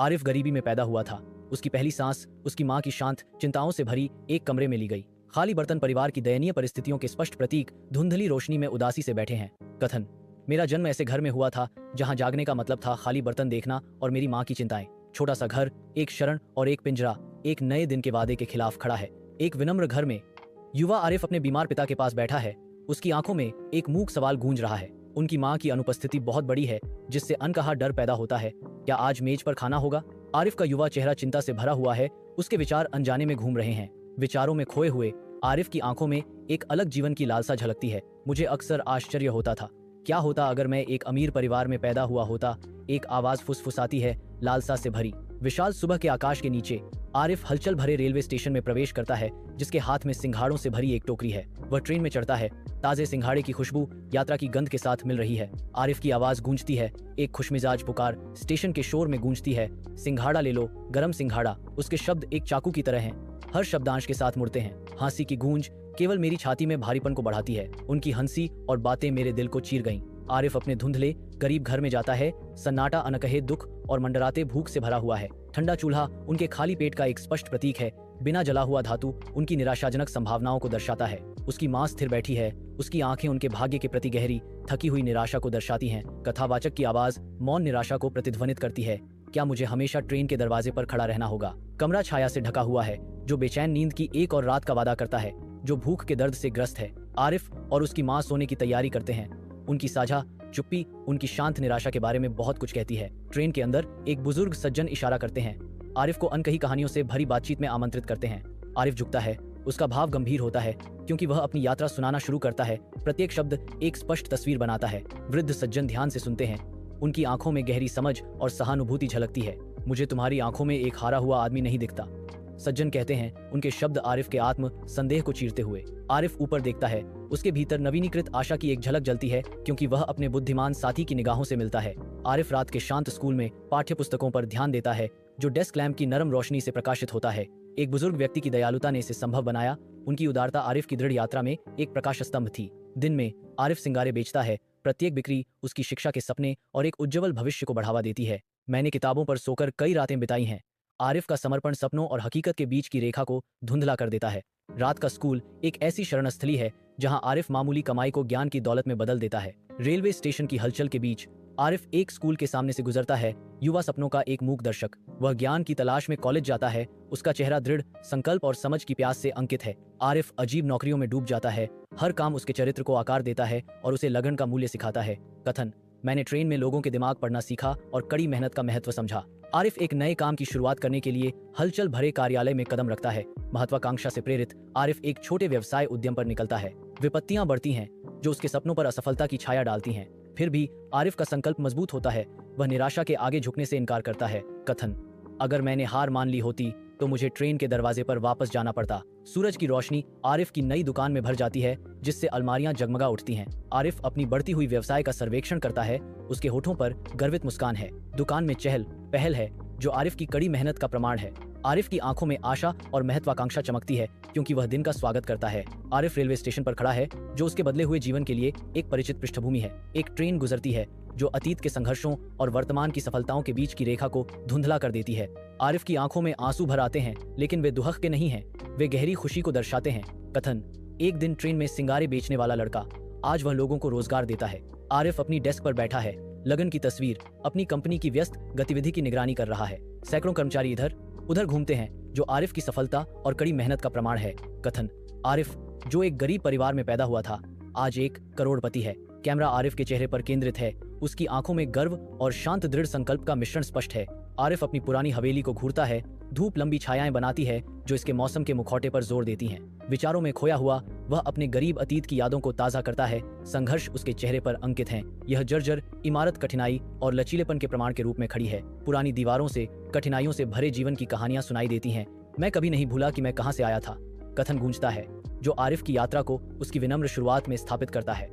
आरिफ गरीबी में पैदा हुआ था। उसकी पहली सांस उसकी माँ की शांत चिंताओं से भरी एक कमरे में ली गई। खाली बर्तन परिवार की दयनीय परिस्थितियों के स्पष्ट प्रतीक धुंधली रोशनी में उदासी से बैठे हैं। कथन: मेरा जन्म ऐसे घर में हुआ था जहां जागने का मतलब था खाली बर्तन देखना और मेरी माँ की चिंताएं। छोटा सा घर, एक शरण और एक पिंजरा, एक नए दिन के वादे के खिलाफ खड़ा है। एक विनम्र घर में युवा आरिफ अपने बीमार पिता के पास बैठा है। उसकी आंखों में एक मूक सवाल गूंज रहा है। उनकी माँ की अनुपस्थिति बहुत बड़ी है, जिससे अनकहा डर पैदा होता है। क्या आज मेज पर खाना होगा? आरिफ का युवा चेहरा चिंता से भरा हुआ है। उसके विचार अनजाने में घूम रहे हैं। विचारों में खोए हुए आरिफ की आंखों में एक अलग जीवन की लालसा झलकती है। मुझे अक्सर आश्चर्य होता था, क्या होता अगर मैं एक अमीर परिवार में पैदा हुआ होता। एक आवाज फुसफुसाती है, लालसा से भरी। विशाल सुबह के आकाश के नीचे आरिफ हलचल भरे रेलवे स्टेशन में प्रवेश करता है, जिसके हाथ में सिंघाड़ों से भरी एक टोकरी है। वह ट्रेन में चढ़ता है। ताजे सिंघाड़े की खुशबू यात्रा की गंध के साथ मिल रही है। आरिफ की आवाज गूंजती है, एक खुशमिजाज पुकार स्टेशन के शोर में गूंजती है। सिंघाड़ा ले लो, गरम सिंघाड़ा। उसके शब्द एक चाकू की तरह हैं, हर शब्दांश के साथ मुड़ते हैं। हंसी की गूंज केवल मेरी छाती में भारीपन को बढ़ाती है। उनकी हंसी और बातें मेरे दिल को चीर गईं। आरिफ अपने धुंधले गरीब घर में जाता है। सन्नाटा अनकहे दुख और मंडराते भूख से भरा हुआ है। ठंडा चूल्हा उनके खाली पेट का एक स्पष्ट प्रतीक है। बिना जला हुआ धातु उनकी निराशाजनक संभावनाओं को दर्शाता है। उसकी मां स्थिर बैठी है। उसकी आंखें उनके भाग्य के प्रति गहरी थकी हुई निराशा को दर्शाती हैं। कथावाचक की आवाज मौन निराशा को प्रतिध्वनित करती है। क्या मुझे हमेशा ट्रेन के दरवाजे पर खड़ा रहना होगा? कमरा छाया से ढका हुआ है, जो बेचैन नींद की एक और रात का वादा करता है, जो भूख के दर्द से ग्रस्त है। आरिफ और उसकी मां सोने की तैयारी करते हैं। उनकी साझा चुप्पी उनकी शांत निराशा के बारे में बहुत कुछ कहती है। ट्रेन के अंदर एक बुजुर्ग सज्जन इशारा करते हैं। आरिफ को अनकही कहानियों से भरी बातचीत में आमंत्रित करते हैं। आरिफ झुकता है। उसका भाव गंभीर होता है, क्योंकि वह अपनी यात्रा सुनाना शुरू करता है। प्रत्येक शब्द एक स्पष्ट तस्वीर बनाता है। वृद्ध सज्जन ध्यान से सुनते हैं। उनकी आंखों में गहरी समझ और सहानुभूति झलकती है। मुझे तुम्हारी आंखों में एक हारा हुआ आदमी नहीं दिखता, सज्जन कहते हैं, उनके शब्द आरिफ के आत्म संदेह को चीरते हुए। आरिफ ऊपर देखता है। उसके भीतर नवीनीकृत आशा की एक झलक जलती है, क्योंकि वह अपने बुद्धिमान साथी की निगाहों से मिलता है। आरिफ रात के शांत स्कूल में पाठ्य पुस्तकों पर ध्यान देता है, जो डेस्क लैंप की नरम रोशनी से प्रकाशित होता है। एक बुजुर्ग व्यक्ति की दयालुता ने इसे संभव बनाया। उनकी उदारता आरिफ की दृढ़ यात्रा में एक प्रकाश स्तंभ थी। दिन में आरिफ सिंगारे बेचता है। प्रत्येक बिक्री उसकी शिक्षा के सपने और एक उज्जवल भविष्य को बढ़ावा देती है। मैंने किताबों पर सोकर कई रातें बिताई हैं। आरिफ का समर्पण सपनों और हकीकत के बीच की रेखा को धुंधला कर देता है। रात का स्कूल एक ऐसी शरणस्थली है जहां आरिफ मामूली कमाई को ज्ञान की दौलत में बदल देता है। रेलवे स्टेशन की हलचल के बीच आरिफ एक स्कूल के सामने से गुजरता है। युवा सपनों का एक मूक दर्शक। वह ज्ञान की तलाश में कॉलेज जाता है। उसका चेहरा दृढ़ संकल्प और समझ की प्यास से अंकित है। आरिफ अजीब नौकरियों में डूब जाता है। हर काम उसके चरित्र को आकार देता है और उसे लगन का मूल्य सिखाता है। कथन: मैंने ट्रेन में लोगों के दिमाग पढ़ना सीखा और कड़ी मेहनत का महत्व समझा। आरिफ एक नए काम की शुरुआत करने के लिए हलचल भरे कार्यालय में कदम रखता है। महत्वाकांक्षा से प्रेरित आरिफ एक छोटे व्यवसाय उद्यम पर निकलता है। विपत्तियां बढ़ती हैं, जो उसके सपनों पर असफलता की छाया डालती हैं। फिर भी आरिफ का संकल्प मजबूत होता है। वह निराशा के आगे झुकने से इनकार करता है। कथन: अगर मैंने हार मान ली होती तो मुझे ट्रेन के दरवाजे पर वापस जाना पड़ता। सूरज की रोशनी आरिफ की नई दुकान में भर जाती है, जिससे अलमारियां जगमगा उठती हैं। आरिफ अपनी बढ़ती हुई व्यवसाय का सर्वेक्षण करता है। उसके होठों पर गर्वित मुस्कान है। दुकान में चहल पहल है, जो आरिफ की कड़ी मेहनत का प्रमाण है। आरिफ की आंखों में आशा और महत्वाकांक्षा चमकती है, क्योंकि वह दिन का स्वागत करता है। आरिफ रेलवे स्टेशन पर खड़ा है, जो उसके बदले हुए जीवन के लिए एक परिचित पृष्ठभूमि है। एक ट्रेन गुजरती है, जो अतीत के संघर्षों और वर्तमान की सफलताओं के बीच की रेखा को धुंधला कर देती है। आरिफ की आंखों में आंसू भर आते हैं, लेकिन वे दुहक के नहीं हैं। वे गहरी खुशी को दर्शाते हैं। कथन: एक दिन ट्रेन में सिंगारे बेचने वाला लड़का, आज वह लोगों को रोजगार देता है। आरिफ अपनी डेस्क पर बैठा है। लगन की तस्वीर अपनी कंपनी की व्यस्त गतिविधि की निगरानी कर रहा है। सैकड़ों कर्मचारी इधर उधर घूमते हैं, जो आरिफ की सफलता और कड़ी मेहनत का प्रमाण है। कथन: आरिफ, जो एक गरीब परिवार में पैदा हुआ था, आज एक करोड़पति है। कैमरा आरिफ के चेहरे पर केंद्रित है। उसकी आंखों में गर्व और शांत दृढ़ संकल्प का मिश्रण स्पष्ट है। आरिफ अपनी पुरानी हवेली को घूरता है। धूप लंबी छायाएं बनाती है, जो इसके मौसम के मुखौटे पर जोर देती हैं। विचारों में खोया हुआ वह अपने गरीब अतीत की यादों को ताज़ा करता है। संघर्ष उसके चेहरे पर अंकित हैं। यह जर्जर इमारत कठिनाई और लचीलेपन के प्रमाण के रूप में खड़ी है। पुरानी दीवारों से कठिनाइयों से भरे जीवन की कहानियां सुनाई देती हैं। मैं कभी नहीं भूला कि मैं कहां से आया था, कथन गूंजता है, जो आरिफ की यात्रा को उसकी विनम्र शुरुआत में स्थापित करता है।